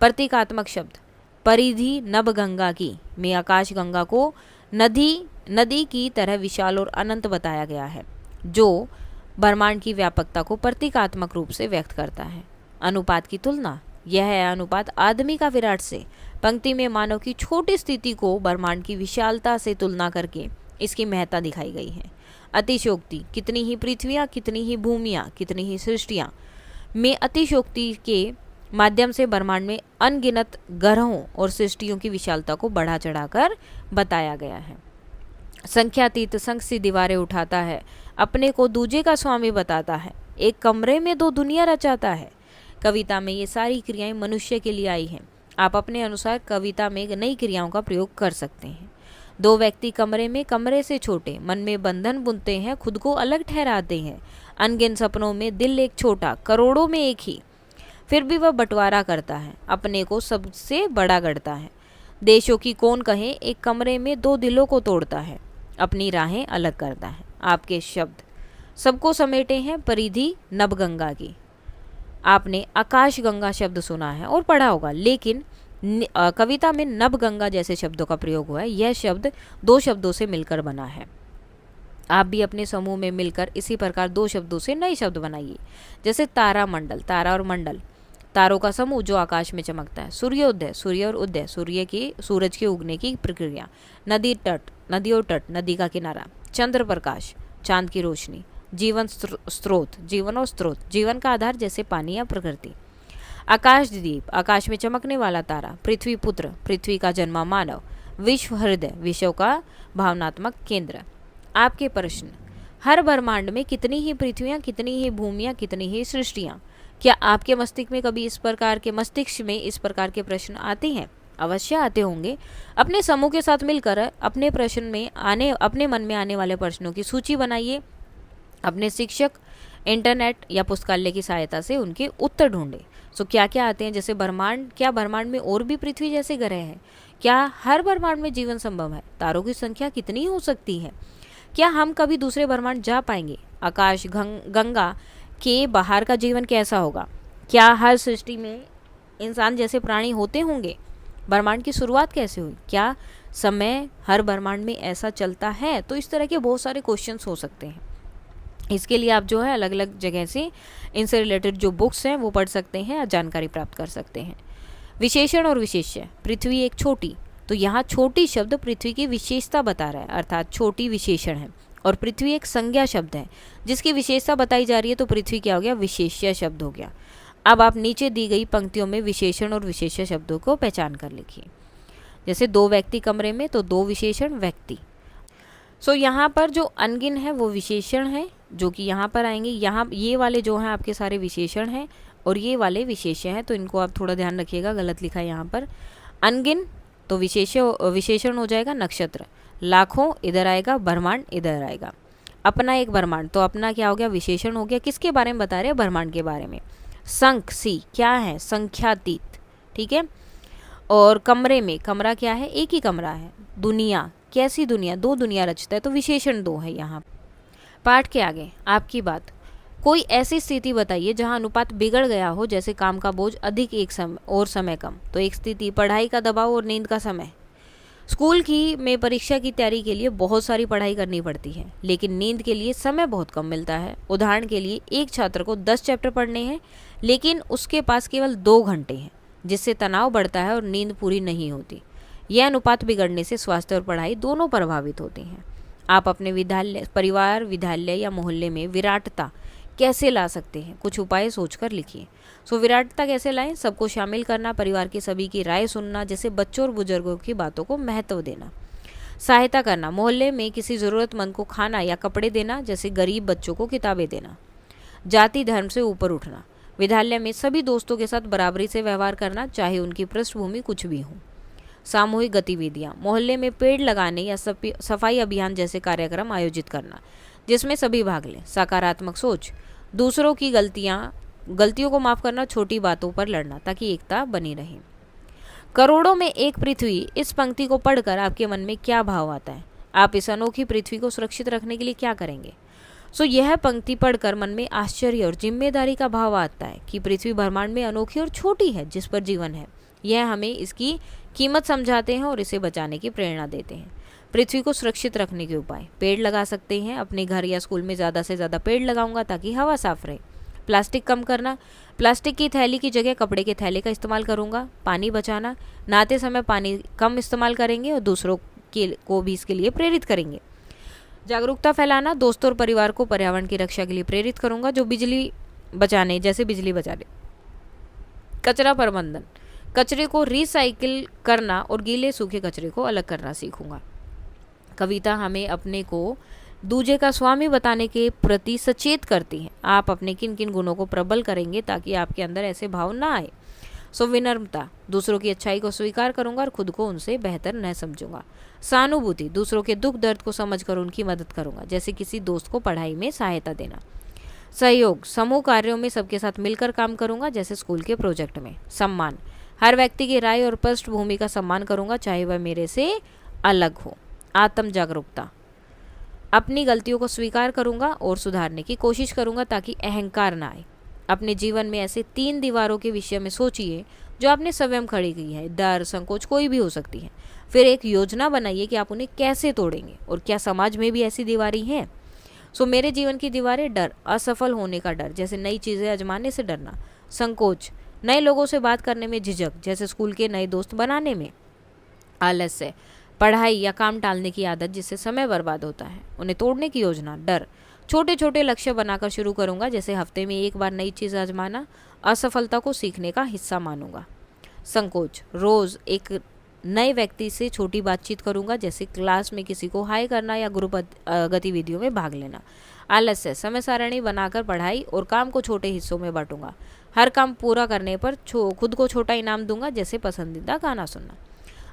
प्रतीकात्मक शब्द। परिधि नभ गंगा की में आकाश गंगा को नदी की तरह विशाल और अनंत बताया गया है, जो ब्रह्मांड की व्यापकता को प्रतीकात्मक रूप से व्यक्त करता है। अनुपात की तुलना। यह है अनुपात आदमी का विराट से। पंक्ति में मानव की छोटी स्थिति को ब्रह्मांड की विशालता से तुलना करके इसकी महत्ता दिखाई गई है। अतिशयोक्ति। कितनी ही पृथ्वियाँ, कितनी ही भूमियाँ, कितनी ही सृष्टियाँ में अतिशयोक्ति के माध्यम से ब्रह्मांड में अनगिनत ग्रहों और सृष्टियों की विशालता को बढ़ा चढ़ाकर बताया गया है। संख्यातीत। संख सी दीवारें उठाता है, अपने को दूजे का स्वामी बताता है, एक कमरे में दो दुनिया रचाता है। कविता में ये सारी क्रियाएं मनुष्य के लिए आई हैं। आप अपने अनुसार कविता में नई क्रियाओं का प्रयोग कर सकते हैं। दो व्यक्ति कमरे में, कमरे से छोटे, मन में बंधन बुनते हैं, खुद को अलग ठहराते हैं। अनगिन सपनों में दिल एक छोटा, करोड़ों में एक ही, फिर भी वह बंटवारा करता है, अपने को सबसे बड़ा गढ़ता है। देशों की कौन कहे, एक कमरे में दो दिलों को तोड़ता है, अपनी राहें अलग करता है। आपके शब्द सबको समेटे हैं, परिधि नभ गंगा की। आपने आकाश गंगा शब्द सुना है और पढ़ा होगा, लेकिन कविता में नभ गंगा जैसे शब्दों का प्रयोग हुआ है। यह शब्द दो शब्दों से मिलकर बना है। आप भी अपने समूह में मिलकर इसी प्रकार दो शब्दों से नए शब्द बनाइए, जैसे तारा मंडल, तारा और मंडल, तारों का समूह जो आकाश में चमकता है। सूर्योदय, सूर्य और उदय, सूरज के उगने की प्रक्रिया। नदी तट, नदी और तट, नदी का किनारा। चंद्र प्रकाश, चांद की रोशनी। जीवन स्रोत, जीवन और स्रोत, जीवन का आधार जैसे पानी या प्रकृति। आकाशदीप, आकाश में चमकने वाला तारा। पृथ्वी पुत्र, पृथ्वी का जन्मा मानव। विश्व हृदय, विश्व का भावनात्मक केंद्र। आपके प्रश्न। हर ब्रह्मांड में कितनी ही पृथ्वियाँ, कितनी ही भूमियाँ, कितनी ही सृष्टियाँ। क्या आपके मस्तिष्क में कभी इस प्रकार के प्रश्न आते हैं? अवश्य आते होंगे। अपने समूह के साथ मिलकर अपने मन में आने वाले प्रश्नों की सूची बनाइए। अपने शिक्षक, इंटरनेट या पुस्तकालय की सहायता से उनके उत्तर ढूंढें। सो क्या क्या आते हैं, जैसे क्या ब्रह्मांड में और भी पृथ्वी जैसे ग्रह हैं? क्या हर ब्रह्मांड में जीवन संभव है? तारों की संख्या कितनी हो सकती है? क्या हम कभी दूसरे ब्रह्मांड जा पाएंगे? आकाश गंगा के बाहर का जीवन कैसा होगा? क्या हर सृष्टि में इंसान जैसे प्राणी होते होंगे? ब्रह्मांड की शुरुआत कैसे हुई? क्या समय हर ब्रह्मांड में ऐसा चलता है? तो इस तरह के बहुत सारे क्वेश्चंस हो सकते हैं। इसके लिए आप जो है अलग अलग जगह से इनसे रिलेटेड जो बुक्स हैं वो पढ़ सकते हैं या जानकारी प्राप्त कर सकते हैं। विशेषण और विशेष्य। पृथ्वी एक छोटी, तो यहाँ छोटी शब्द पृथ्वी की विशेषता बता रहा है, अर्थात छोटी विशेषण है। और पृथ्वी एक संज्ञा शब्द है जिसकी विशेषता बताई जा रही है, तो पृथ्वी क्या हो गया? विशेष्य शब्द हो गया। अब आप नीचे दी गई पंक्तियों में विशेषण और विशेष्य शब्दों को पहचान कर लिखिए। जैसे दो व्यक्ति कमरे में, तो दो विशेषण व्यक्ति। सो यहाँ पर जो अनगिन है वो विशेषण है जो कि यहाँ पर आएंगे। यहाँ ये वाले जो हैं आपके सारे विशेषण हैं और ये वाले विशेष्य हैं, तो इनको आप थोड़ा ध्यान रखिएगा, गलत लिखा है यहाँ पर। अनगिन तो विशेषण हो जाएगा नक्षत्र। लाखों इधर आएगा, ब्रह्मांड इधर आएगा। अपना एक ब्रह्मांड, तो अपना क्या हो गया? विशेषण हो गया। किसके बारे में बता रहे हैं? ब्रह्मांड के बारे में। संख सी क्या है? संख्यातीत, ठीक है। और कमरे में, कमरा क्या है? एक ही कमरा है। दुनिया, कैसी दुनिया? दो दुनिया रचता है, तो विशेषण दो है यहाँ। पाठ के आगे आपकी बात। कोई ऐसी स्थिति बताइए जहाँ अनुपात बिगड़ गया हो, जैसे काम का बोझ अधिक एक समय कम। तो एक स्थिति, पढ़ाई का दबाव और नींद का समय। स्कूल में परीक्षा की तैयारी के लिए बहुत सारी पढ़ाई करनी पड़ती है, लेकिन नींद के लिए समय बहुत कम मिलता है। उदाहरण के लिए एक छात्र को 10 चैप्टर पढ़ने हैं, लेकिन उसके पास केवल 2 घंटे हैं, जिससे तनाव बढ़ता है और नींद पूरी नहीं होती। यह अनुपात बिगड़ने से स्वास्थ्य और पढ़ाई दोनों प्रभावित होती हैं। आप अपने परिवार, विद्यालय या मोहल्ले में विराटता कैसे ला सकते हैं? कुछ उपाय सोचकर लिखिए। सो विराटता कैसे लाएं? सबको शामिल करना, परिवार के सभी की राय सुनना, जैसे बच्चों और बुजुर्गों की बातों को महत्व देना। सहायता करना, मोहल्ले में किसी ज़रूरतमंद को खाना या कपड़े देना, जैसे गरीब बच्चों को किताबें देना। जाति धर्म से ऊपर उठना, विद्यालय में सभी दोस्तों के साथ बराबरी से व्यवहार करना, चाहे उनकी पृष्ठभूमि कुछ भी हो। सामूहिक गतिविधियाँ, मोहल्ले में पेड़ लगाने या सफाई अभियान जैसे कार्यक्रम आयोजित करना, जिसमें सभी भाग लें। सकारात्मक सोच, दूसरों की गलतियों को माफ़ करना, छोटी बातों पर लड़ना, ताकि एकता बनी रहे। करोड़ों में एक पृथ्वी, इस पंक्ति को पढ़कर आपके मन में क्या भाव आता है? आप इस अनोखी पृथ्वी को सुरक्षित रखने के लिए क्या करेंगे? यह पंक्ति पढ़कर मन में आश्चर्य और जिम्मेदारी का भाव आता है कि पृथ्वी ब्रह्मांड में अनोखी और छोटी है जिस पर जीवन है। यह हमें इसकी कीमत समझाते हैं और इसे बचाने की प्रेरणा देते हैं। पृथ्वी को सुरक्षित रखने के उपाय: पेड़ लगा सकते हैं। अपने घर या स्कूल में ज़्यादा से ज़्यादा पेड़ लगाऊंगा ताकि हवा साफ रहे। प्लास्टिक कम करना, प्लास्टिक की थैली की जगह कपड़े के थैले का इस्तेमाल करूंगा। पानी बचाना, नहाते समय पानी कम इस्तेमाल करेंगे और दूसरों को भी इसके लिए प्रेरित करेंगे। जागरूकता फैलाना, दोस्तों और परिवार को पर्यावरण की रक्षा के लिए प्रेरित करूंगा, जो बिजली बचाने कचरा प्रबंधन, कचरे को रिसाइकिल करना और गीले सूखे कचरे को अलग करना सीखूंगा। कविता हमें अपने को दूजे का स्वामी बताने के प्रति सचेत करती है। आप अपने किन किन गुणों को प्रबल करेंगे ताकि आपके अंदर ऐसे भाव ना आए? विनम्रता, दूसरों की अच्छाई को स्वीकार करूंगा और खुद को उनसे बेहतर न समझूंगा। सहानुभूति, दूसरों के दुख दर्द को समझकर उनकी मदद करूंगा, जैसे किसी दोस्त को पढ़ाई में सहायता देना। सहयोग, समूह कार्यों में सबके साथ मिलकर काम करूंगा, जैसे स्कूल के प्रोजेक्ट में। सम्मान, हर व्यक्ति की राय और पृष्ठभूमि का सम्मान करूंगा, चाहे वह मेरे से अलग हो। आत्म जागरूकता, अपनी गलतियों को स्वीकार करूंगा और सुधारने की कोशिश करूंगा ताकि अहंकार ना आए। अपने जीवन में ऐसे 3 दीवारों के विषय में सोचिए जो आपने स्वयं खड़ी की है। डर, संकोच कोई भी हो सकती है। फिर एक योजना बनाइए कि आप उन्हें कैसे तोड़ेंगे और क्या समाज में भी ऐसी दीवारें हैं। मेरे जीवन की दीवारें: डर, असफल होने का डर, जैसे नई चीज़ें आजमाने से डरना। संकोच, नए लोगों से बात करने में झिझक, जैसे स्कूल के नए दोस्त बनाने में। आलस्य, पढ़ाई या काम टालने की आदत जिससे समय बर्बाद होता है, उन्हें तोड़ने की योजना। डर, छोटे छोटे लक्ष्य बनाकर शुरू करूंगा, जैसे हफ्ते में एक बार नई चीज़ आजमाना। असफलता को सीखने का हिस्सा मानूंगा। संकोच, रोज एक नए व्यक्ति से छोटी बातचीत करूंगा, जैसे क्लास में किसी को हाय करना या ग्रुप गतिविधियों में भाग लेना। आलस्य, समय सारणी बनाकर पढ़ाई और काम को छोटे हिस्सों में बांटूंगा। हर काम पूरा करने पर खुद को छोटा इनाम दूंगा, जैसे पसंदीदा गाना सुनना।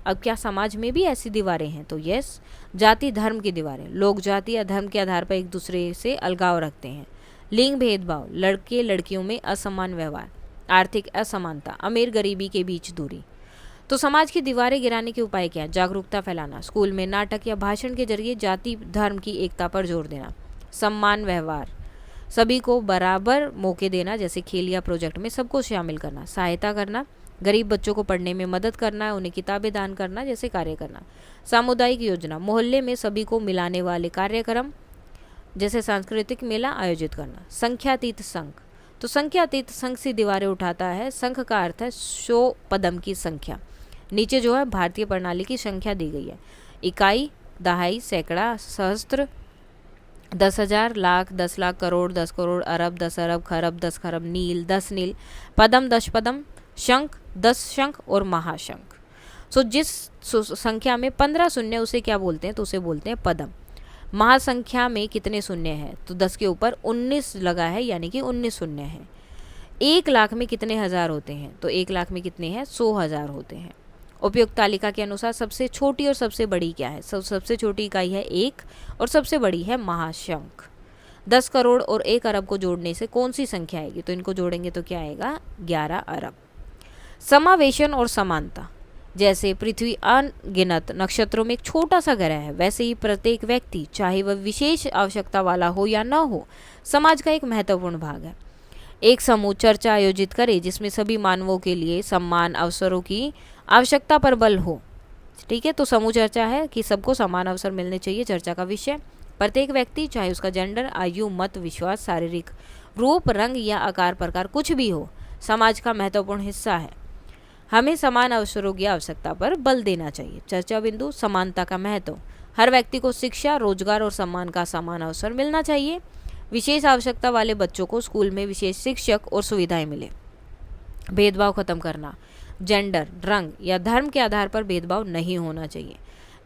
अब क्या समाज में भी ऐसी दीवारें हैं? तो यस। जाति धर्म की दीवारें, लोग जाति या धर्म के आधार पर एक दूसरे से अलगाव रखते हैं। लिंग भेदभाव, लड़के लड़कियों में असमान व्यवहार। आर्थिक असमानता, अमीर गरीबी के बीच दूरी। तो समाज की दीवारें गिराने के उपाय क्या? जागरूकता फैलाना, स्कूल में नाटक या भाषण के जरिए जाति धर्म की एकता पर जोर देना। सम्मान व्यवहार, सभी को बराबर मौके देना, जैसे खेल या प्रोजेक्ट में सबको शामिल करना। सहायता करना, गरीब बच्चों को पढ़ने में मदद करना, उन्हें किताबें दान करना जैसे कार्य करना। सामुदायिक योजना, मोहल्ले में सभी को मिलाने वाले कार्यक्रम जैसे सांस्कृतिक मेला आयोजित करना। संख्यातीत संघ, तो संख्यातीत संघ से दीवारें उठाता है। संघ का अर्थ है 100 पदम की संख्या। नीचे जो है भारतीय प्रणाली की संख्या दी गई है। इकाई, दहाई, सैकड़ा, सहस्त्र, 10,000, लाख, 10 लाख, करोड़, 10 करोड़, अरब, 10 अरब, खरब, 10 खरब, नील, 10 नील, पदम, 10 पदम, शंख, 10 शंख और महाशंख। जिस संख्या में 15 शून्य उसे क्या बोलते हैं? तो उसे बोलते हैं पदम। महासंख्या में कितने शून्य हैं? तो 10 के ऊपर 19 लगा है, यानी कि 19 शून्य है। 1 लाख में कितने हजार होते हैं? तो 1 लाख में कितने हैं? 100,000 होते हैं। उपयुक्त तालिका के अनुसार सबसे छोटी और सबसे बड़ी क्या है? सबसे छोटी इकाई है 1 और सबसे बड़ी है महाशंख। 10 करोड़ और 1 अरब को जोड़ने से कौन सी संख्या आएगी? तो इनको जोड़ेंगे तो क्या आएगा? 11 अरब। समावेशन और समानता, जैसे पृथ्वी अनगिनत नक्षत्रों में एक छोटा सा ग्रह है, वैसे ही प्रत्येक व्यक्ति, चाहे वह विशेष आवश्यकता वाला हो या न हो, समाज का एक महत्वपूर्ण भाग है। एक समूह चर्चा आयोजित करे जिसमें सभी मानवों के लिए समान अवसरों की आवश्यकता पर बल हो। ठीक है, तो समूह चर्चा है कि सबको समान अवसर मिलने चाहिए। चर्चा का विषय: प्रत्येक व्यक्ति, चाहे उसका जेंडर, आयु, मत, विश्वास, शारीरिक रूप, रंग या आकार प्रकार कुछ भी हो, समाज का महत्वपूर्ण हिस्सा है। हमें समान अवसरों की आवश्यकता पर बल देना चाहिए। चर्चा बिंदु: समानता का महत्व। हर व्यक्ति को शिक्षा, रोजगार और सम्मान का समान अवसर मिलना चाहिए। विशेष आवश्यकता वाले बच्चों को स्कूल में विशेष शिक्षक और सुविधाएं मिले। भेदभाव खत्म करना, जेंडर, रंग या धर्म के आधार पर भेदभाव नहीं होना चाहिए।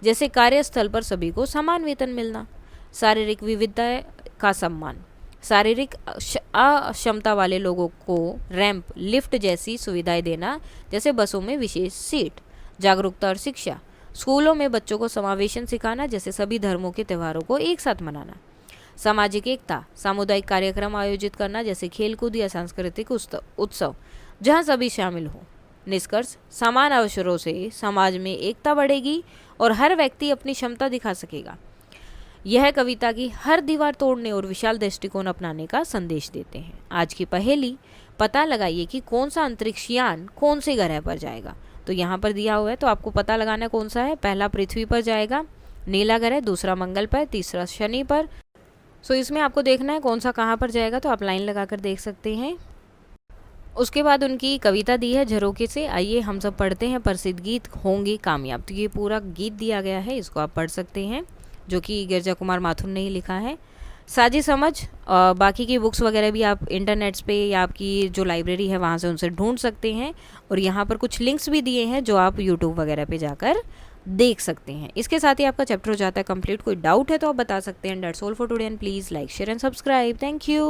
जैसे कार्यस्थल पर सभी को समान वेतन मिलना। शारीरिक विविधता का सम्मान, शारीरिक अक्षमता वाले लोगों को रैंप, लिफ्ट जैसी सुविधाएं देना, जैसे बसों में विशेष सीट। जागरूकता और शिक्षा, स्कूलों में बच्चों को समावेशन सिखाना, जैसे सभी धर्मों के त्योहारों को एक साथ मनाना। सामाजिक एकता, सामुदायिक कार्यक्रम आयोजित करना, जैसे खेलकूद या सांस्कृतिक उत्सव जहां सभी शामिल हो। निष्कर्ष, समान अवसरों से समाज में एकता बढ़ेगी और हर व्यक्ति अपनी क्षमता दिखा सकेगा। यह कविता की हर दीवार तोड़ने और विशाल दृष्टिकोण अपनाने का संदेश देते हैं। आज की पहेली, पता लगाइए कि कौन सा अंतरिक्ष यान कौन से ग्रह पर जाएगा। तो यहाँ पर दिया हुआ है, तो आपको पता लगाना कौन सा है। पहला पृथ्वी पर जाएगा, नीला ग्रह, दूसरा मंगल पर, तीसरा शनि पर। सो इसमें आपको देखना है कौन सा कहाँ पर जाएगा, तो आप लाइन लगाकर देख सकते हैं। उसके बाद उनकी कविता दी है झरोखे से। आइए हम सब पढ़ते हैं, प्रसिद्ध गीत होंगे कामयाब। तो ये पूरा गीत दिया गया है, इसको आप पढ़ सकते हैं, जो कि गिरजा कुमार माथुर ने ही लिखा है। साजी समझ, बाकी की बुक्स वगैरह भी आप इंटरनेट्स पे या आपकी जो लाइब्रेरी है वहाँ से उनसे ढूंढ सकते हैं। और यहाँ पर कुछ लिंक्स भी दिए हैं जो आप यूट्यूब वगैरह पे जाकर देख सकते हैं। इसके साथ ही आपका चैप्टर हो जाता है कंप्लीट। कोई डाउट है तो आप बता सकते हैं। That's all for today and please like share and subscribe. Thank you.